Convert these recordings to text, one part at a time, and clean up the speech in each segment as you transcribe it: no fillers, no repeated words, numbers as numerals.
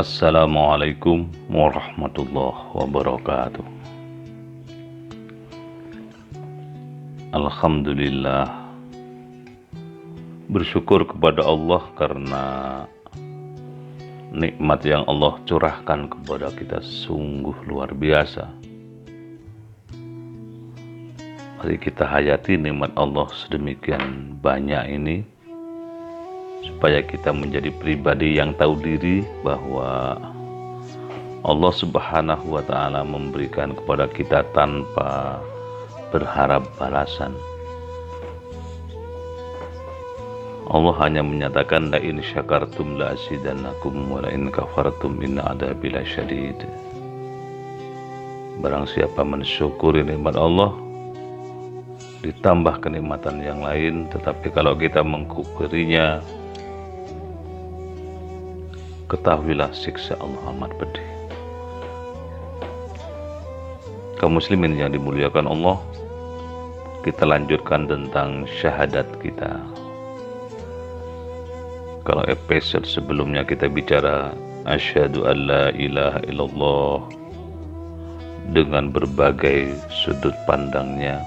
Assalamualaikum warahmatullahi wabarakatuh. Alhamdulillah, bersyukur kepada Allah karena nikmat yang Allah curahkan kepada kita sungguh luar biasa. Mari kita hayati nikmat Allah sedemikian banyak ini, supaya kita menjadi pribadi yang tahu diri bahwa Allah Subhanahu wa Ta'ala memberikan kepada kita tanpa berharap balasan. Allah hanya menyatakan la in syakartum la azidannakum wa la in kafartum inna adzabi lasyadid. Barang siapa mensyukuri nikmat Allah ditambah kenikmatan yang lain, tetapi kalau kita mengkufurinya, ketahuilah siksa Allah amat pedih. Kaum muslimin yang dimuliakan Allah, kita lanjutkan tentang syahadat kita. Kalau episode sebelumnya kita bicara asyhadu alla ilaha illallah dengan berbagai sudut pandangnya,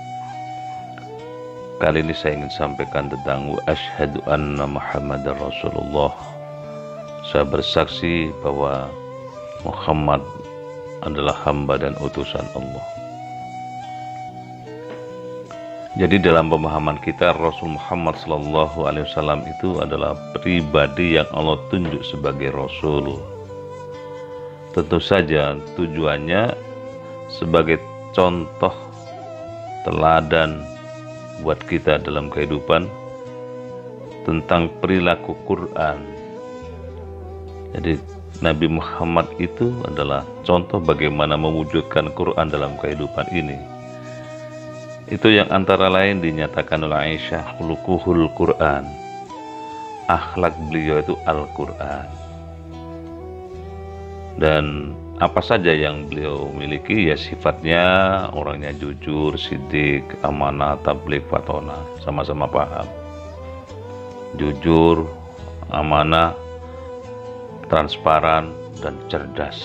kali ini saya ingin sampaikan tentang asyhadu anna Muhammadar Rasulullah. Saya bersaksi bahwa Muhammad adalah hamba dan utusan Allah. Jadi dalam pemahaman kita, Rasul Muhammad SAW itu adalah pribadi yang Allah tunjuk sebagai Rasul. Tentu saja tujuannya sebagai contoh teladan buat kita dalam kehidupan tentang perilaku Quran. Jadi Nabi Muhammad itu adalah contoh bagaimana mewujudkan Quran dalam kehidupan ini. Itu yang antara lain dinyatakan oleh Aisyah, khuluquhul Quran, akhlak beliau itu Al-Quran. Dan apa saja yang beliau miliki, ya sifatnya orangnya jujur, sidik, amanah, tabligh, fatona, sama-sama paham. Jujur, amanah, transparan, dan cerdas.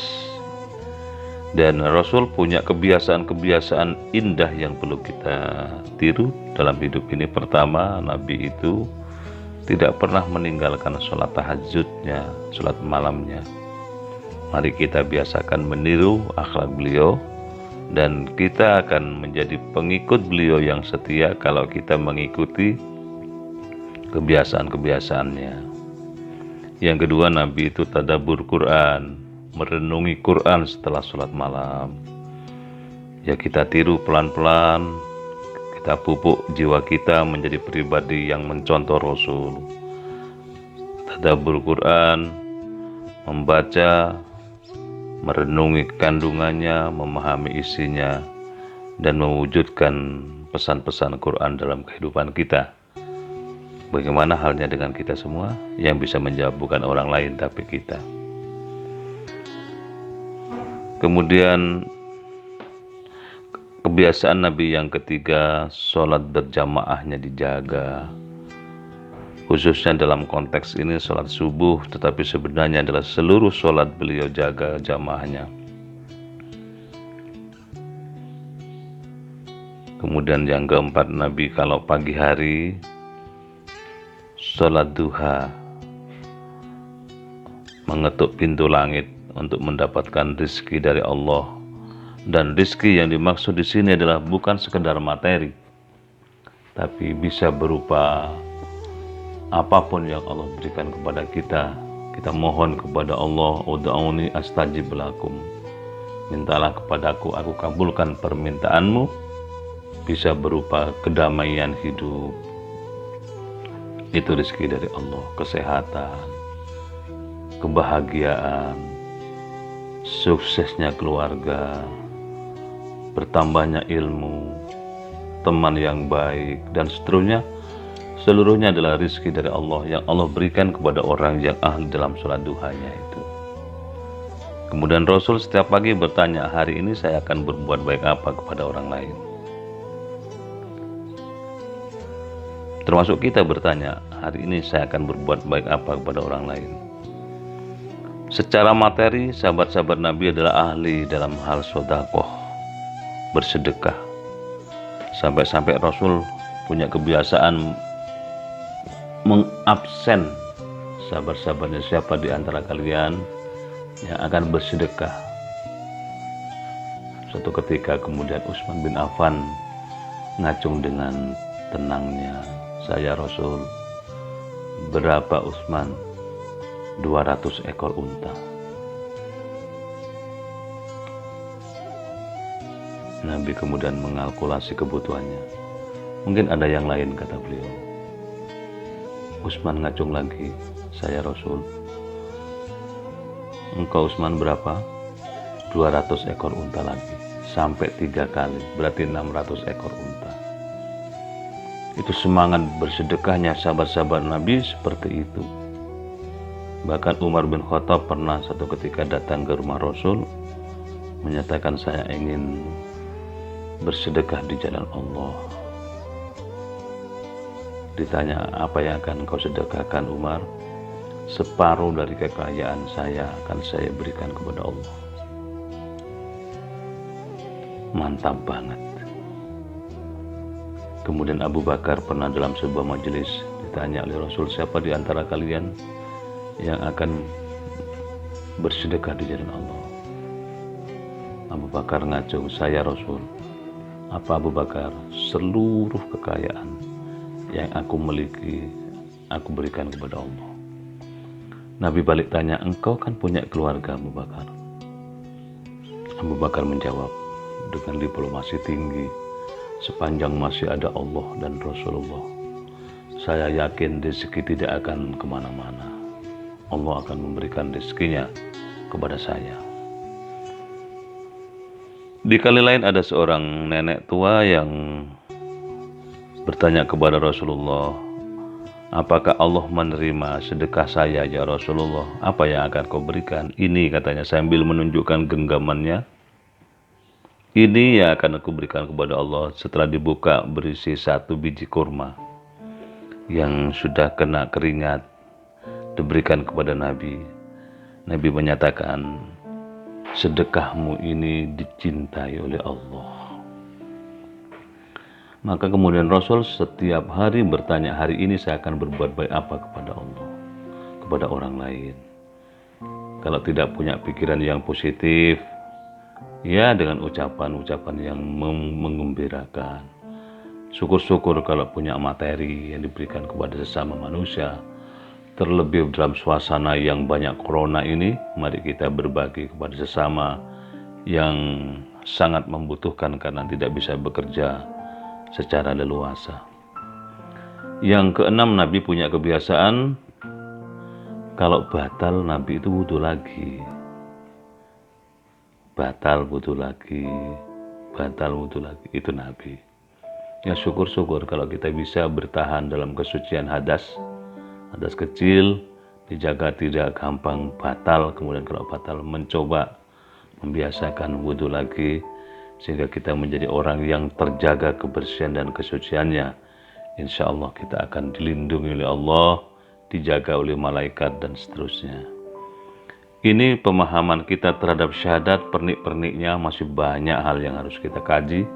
Dan Rasul punya kebiasaan-kebiasaan indah yang perlu kita tiru dalam hidup ini. Pertama, Nabi itu tidak pernah meninggalkan sholat tahajudnya, sholat malamnya. Mari kita biasakan meniru akhlak beliau, dan kita akan menjadi pengikut beliau yang setia kalau kita mengikuti kebiasaan-kebiasaannya. Yang kedua, Nabi itu tadabbur Quran, merenungi Quran setelah sholat malam. Ya, kita tiru pelan-pelan, kita pupuk jiwa kita menjadi pribadi yang mencontoh Rasul. Tadabbur Quran, membaca, merenungi kandungannya, memahami isinya, dan mewujudkan pesan-pesan Quran dalam kehidupan kita. Bagaimana halnya dengan kita semua? Yang bisa menjawab bukan orang lain tapi kita. Kemudian kebiasaan Nabi yang ketiga, sholat berjamaahnya dijaga. Khususnya dalam konteks ini sholat subuh, tetapi sebenarnya adalah seluruh sholat beliau jaga jamaahnya. Kemudian yang keempat, Nabi kalau pagi hari sholat duha, mengetuk pintu langit untuk mendapatkan rizki dari Allah. Dan rizki yang dimaksud di sini adalah bukan sekedar materi, tapi bisa berupa apapun yang Allah berikan kepada kita. Kita mohon kepada Allah, ud'auni astajib lakum, mintalah kepadaku, aku kabulkan permintaanmu. Bisa berupa kedamaian hidup, itu rizki dari Allah, kesehatan, kebahagiaan, suksesnya keluarga, bertambahnya ilmu, teman yang baik, dan seterusnya. Seluruhnya adalah rizki dari Allah yang Allah berikan kepada orang yang ahli dalam sholat duhanya itu. Kemudian Rasul setiap pagi bertanya, hari ini saya akan berbuat baik apa kepada orang lain. Termasuk kita bertanya, hari ini saya akan berbuat baik apa kepada orang lain. Secara materi, sahabat-sahabat Nabi adalah ahli dalam hal sedekah, bersedekah. Sampai-sampai Rasul punya kebiasaan mengabsen sahabat-sahabatnya, siapa di antara kalian yang akan bersedekah. Suatu ketika kemudian Utsman bin Affan ngacung dengan tenangnya, "Saya Rasul." "Berapa Utsman?" 200 ekor unta. Nabi kemudian mengalkulasi kebutuhannya. "Mungkin ada yang lain," kata beliau. Utsman ngacung lagi, "Saya Rasul." "Engkau Utsman berapa?" 200 ekor unta lagi. Sampai 3 kali, berarti 600 ekor unta. Itu semangat bersedekahnya sahabat-sahabat Nabi seperti itu. Bahkan Umar bin Khattab pernah satu ketika datang ke rumah Rasul, menyatakan, "Saya ingin bersedekah di jalan Allah." Ditanya, "Apa yang akan kau sedekahkan Umar?" "Separuh dari kekayaan saya akan saya berikan kepada Allah." Mantap banget. Kemudian Abu Bakar pernah dalam sebuah majelis ditanya oleh Rasul, "Siapa di antara kalian yang akan bersedekah di jalan Allah?" Abu Bakar ngacung, "Saya Rasul." "Apa Abu Bakar?" "Seluruh kekayaan yang aku miliki aku berikan kepada Allah." Nabi balik tanya, "Engkau kan punya keluarga Abu Bakar?" Abu Bakar menjawab dengan diplomasi tinggi, "Sepanjang masih ada Allah dan Rasulullah, saya yakin rezeki tidak akan kemana-mana. Allah akan memberikan rezekinya kepada saya." Di kali lain ada seorang nenek tua yang bertanya kepada Rasulullah, "Apakah Allah menerima sedekah saya ya Rasulullah? Apa yang akan kau berikan?" "Ini," katanya sambil menunjukkan genggamannya, "ini yang akan aku berikan kepada Allah." Setelah dibuka berisi 1 biji kurma yang sudah kena keringat, diberikan kepada Nabi. Nabi menyatakan, "Sedekahmu ini dicintai oleh Allah." Maka kemudian Rasul setiap hari bertanya, "Hari ini saya akan berbuat baik apa kepada Allah, kepada orang lain?" Kalau tidak punya pikiran yang positif, ya dengan ucapan-ucapan yang menggembirakan. Syukur-syukur kalau punya materi yang diberikan kepada sesama manusia. Terlebih dalam suasana yang banyak corona ini, mari kita berbagi kepada sesama yang sangat membutuhkan karena tidak bisa bekerja secara leluasa. Yang keenam, Nabi punya kebiasaan kalau batal Nabi itu wudhu lagi. Batal wudhu lagi, batal wudhu lagi, itu Nabi. Ya syukur-syukur kalau kita bisa bertahan dalam kesucian hadas kecil, dijaga tidak gampang batal. Kemudian kalau batal mencoba membiasakan wudhu lagi, sehingga kita menjadi orang yang terjaga kebersihan dan kesuciannya. Insya Allah kita akan dilindungi oleh Allah, dijaga oleh malaikat dan seterusnya. Ini pemahaman kita terhadap syahadat, pernik-perniknya masih banyak hal yang harus kita kaji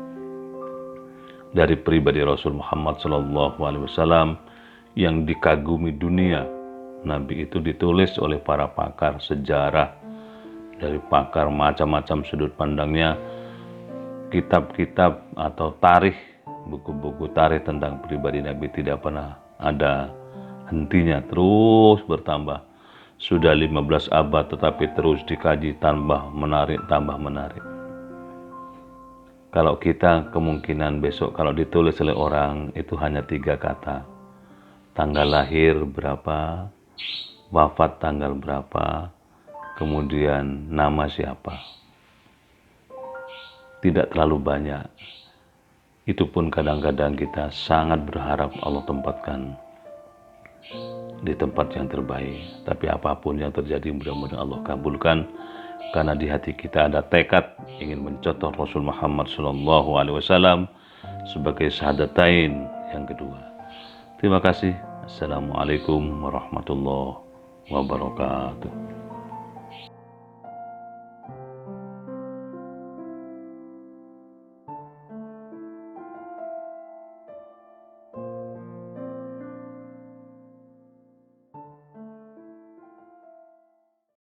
dari pribadi Rasul Muhammad SAW yang dikagumi dunia. Nabi itu ditulis oleh para pakar sejarah, dari pakar macam-macam sudut pandangnya, kitab-kitab atau tarikh, buku-buku tarikh tentang pribadi Nabi tidak pernah ada hentinya, terus bertambah. Sudah 15 abad tetapi terus dikaji, tambah menarik. Kalau kita kemungkinan besok kalau ditulis oleh orang itu hanya 3 kata. Tanggal lahir berapa, wafat tanggal berapa, kemudian nama siapa. Tidak terlalu banyak. Itu pun kadang-kadang kita sangat berharap Allah tempatkan di tempat yang terbaik. Tapi apapun yang terjadi mudah-mudahan Allah kabulkan, karena di hati kita ada tekad ingin mencontoh Rasul Muhammad SAW sebagai syahadatain yang kedua. Terima kasih. Assalamualaikum warahmatullahi wabarakatuh.